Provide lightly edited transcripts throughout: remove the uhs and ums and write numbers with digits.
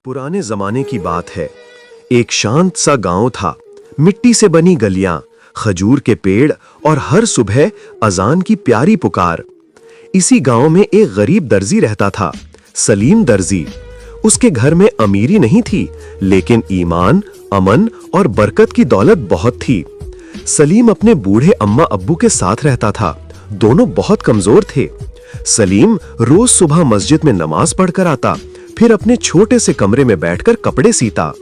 पुराने जमाने की बात है। एक शांत सा गांव था। मिट्टी से बनी गलियां, खजूर के पेड़ और हर सुबह अजान की प्यारी पुकार। इसी गांव में एक गरीब दर्जी रहता था, सलीम दर्जी। उसके घर में अमीरी नहीं थी, लेकिन ईमान, अमन और बरकत की दौलत बहुत थी। सलीम अपने बूढ़े अम्मा अब्बू के साथ रहता था। दोनों बहुत कमजोर थे। सलीम रोज सुबह मस्जिद में नमाज पढ़कर आता, फिर अपने छोटे से कमरे में बैठकर कपड़े सीता।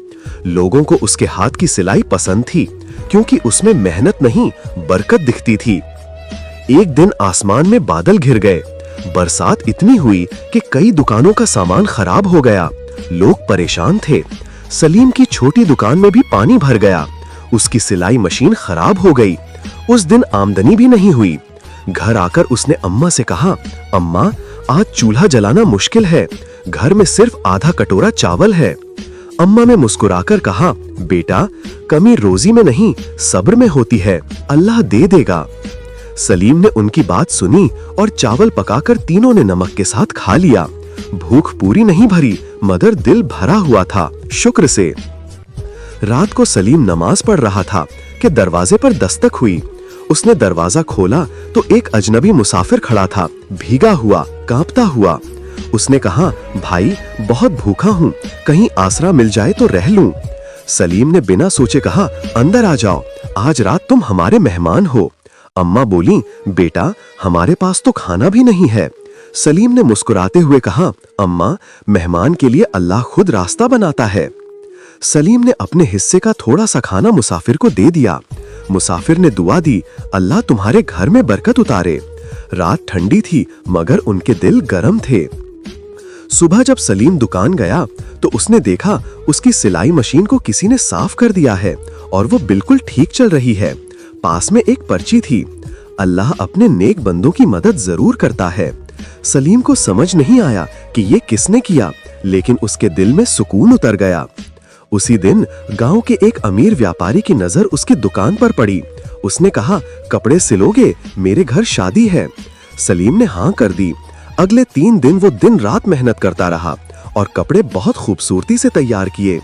लोगों को उसके हाथ की सिलाई पसंद थी, क्योंकि उसमें मेहनत नहीं, बरकत दिखती थी। एक दिन आसमान में बादल घिर गए। बरसात इतनी हुई कि कई दुकानों का सामान खराब हो गया। लोग परेशान थे। सलीम की छोटी दुकान में भी पानी भर गया। उसकी सिलाई मशीन खराब हो गई। उस दिन आमदनी भी नहीं हुई। घर आकर उसने अम्मा से कहा, अम्मा, आज चूल्हा जलाना मुश्किल है। घर में सिर्फ आधा कटोरा चावल है। अम्मा ने मुस्कुराकर कहा, बेटा, कमी रोजी में नहीं, सब्र में होती है। अल्लाह दे देगा। सलीम ने उनकी बात सुनी और चावल पकाकर तीनों ने नमक के साथ खा लिया। भूख पूरी नहीं भरी, मगर दिल भरा हुआ था शुक्र से। रात को सलीम नमाज पढ़ रहा था कि दरवाजे पर दस्तक हुई। उसने दरवाजा खोला तो एक अजनबी मुसाफिर खड़ा था, भीगा हुआ, कांपता हुआ। उसने कहा, भाई, बहुत भूखा हूँ, कहीं आसरा मिल जाए तो रह लूं। सलीम ने बिना सोचे कहा, अंदर आ जाओ, आज रात तुम हमारे मेहमान हो। अम्मा बोली, बेटा, हमारे पास तो खाना भी नहीं है। सलीम ने मुस्कुराते हुए कहा, अम्मा, मेहमान के लिए अल्लाह खुद रास्ता बनाता है। सलीम ने अपने हिस्से का थोड़ा सा खाना मुसाफिर को दे दिया। मुसाफिर ने दुआ दी, अल्लाह तुम्हारे घर में बरकत उतारे। रात ठंडी थी, मगर उनके दिल गर्म थे। सुबह जब सलीम दुकान गया तो उसने देखा उसकी सिलाई मशीन को किसी ने साफ कर दिया है और वो बिल्कुल ठीक चल रही है। पास में एक पर्ची थी, अल्लाह अपने नेक बंदों की मदद जरूर करता है। सलीम को समझ नहीं आया कि ये किसने किया, लेकिन उसके दिल में सुकून उतर गया। उसी दिन गांव के एक अमीर व्यापारी की नजर उसकी दुकान पर पड़ी। उसने कहा, कपड़े सिलोगे? मेरे घर शादी है। सलीम ने हाँ कर दी। अगले 3 दिन वो दिन रात मेहनत करता रहा और कपड़े बहुत खूबसूरती से तैयार किए।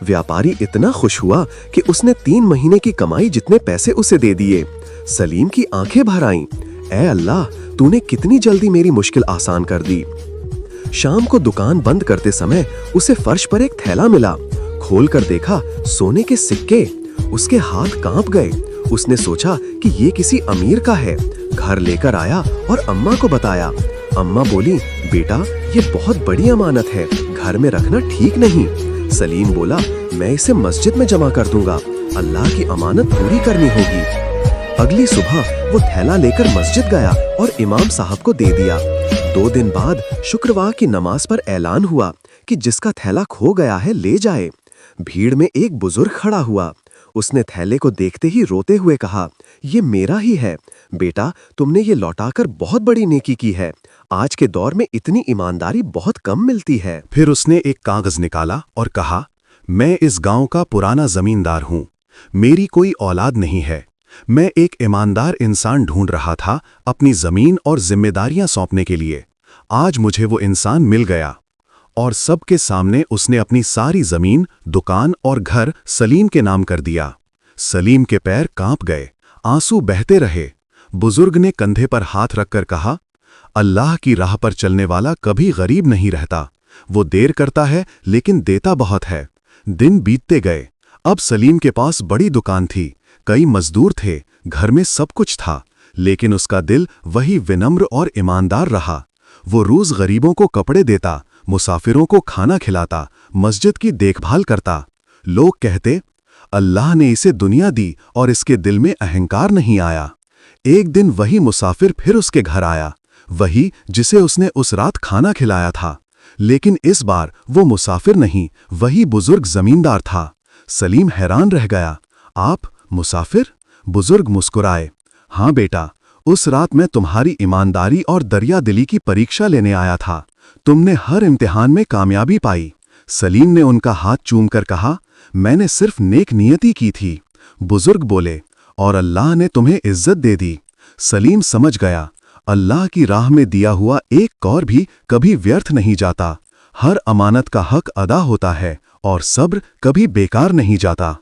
व्यापारी इतना खुश हुआ कि उसने 3 महीने की कमाई जितने पैसे उसे दे दिए। सलीम की आंखें भर आईं। ऐ अल्लाह, तूने कितनी जल्दी मेरी मुश्किल आसान कर दी। शाम को दुकान बंद करते समय उसे फर्श पर एक थैला मिला। खोलकर देखा, सोने के सिक्के। उसके हाथ कांप गए। उसने सोचा कि ये किसी अमीर का है। घर लेकर आया और अम्मा को बताया। अम्मा बोली, बेटा, ये बहुत बड़ी अमानत है, घर में रखना ठीक नहीं। सलीम बोला, मैं इसे मस्जिद में जमा कर दूंगा, अल्लाह की अमानत पूरी करनी होगी। अगली सुबह वो थैला लेकर मस्जिद गया और इमाम साहब को दे दिया। 2 दिन बाद शुक्रवार की नमाज पर ऐलान हुआ कि जिसका थैला खो गया है ले जाए। भीड़ में एक बुजुर्ग खड़ा हुआ। उसने थैले को देखते ही रोते हुए कहा, ये मेरा ही है। बेटा, तुमने ये लौटाकर बहुत बड़ी नेकी की है। आज के दौर में इतनी ईमानदारी बहुत कम मिलती है। फिर उसने एक कागज निकाला और कहा, मैं इस गांव का पुराना जमींदार हूं। मेरी कोई औलाद नहीं है। मैं एक ईमानदार इंसान ढूंढ रहा था अपनी जमीन और जिम्मेदारियां सौंपने के लिए। आज मुझे वो इंसान मिल गया। और सबके सामने उसने अपनी सारी जमीन, दुकान और घर सलीम के नाम कर दिया। सलीम के पैर कांप गए, आंसू बहते रहे। बुजुर्ग ने कंधे पर हाथ रखकर कहा, अल्लाह की राह पर चलने वाला कभी गरीब नहीं रहता। वो देर करता है लेकिन देता बहुत है। दिन बीतते गए। अब सलीम के पास बड़ी दुकान थी, कई मजदूर थे, घर में सब कुछ था, लेकिन उसका दिल वही विनम्र और ईमानदार रहा। वो रोज गरीबों को कपड़े देता, मुसाफिरों को खाना खिलाता, मस्जिद की देखभाल करता। लोग कहते, अल्लाह ने इसे दुनिया दी और इसके दिल में अहंकार नहीं आया। एक दिन वही मुसाफिर फिर उसके घर आया, वही जिसे उसने उस रात खाना खिलाया था। लेकिन इस बार वो मुसाफिर नहीं, वही बुजुर्ग जमींदार था। सलीम हैरान रह गया। आप मुसाफिर? बुजुर्ग मुस्कुराए। हाँ बेटा, उस रात मैं तुम्हारी ईमानदारी और दरिया दिली की परीक्षा लेने आया था। तुमने हर इम्तिहान में कामयाबी पाई। सलीम ने उनका हाथ चूमकर कहा, मैंने सिर्फ नेक नियति की थी। बुजुर्ग बोले, और अल्लाह ने तुम्हें इज्जत दे दी। सलीम समझ गया, अल्लाह की राह में दिया हुआ एक कौर भी कभी व्यर्थ नहीं जाता। हर अमानत का हक अदा होता है और सब्र कभी बेकार नहीं जाता।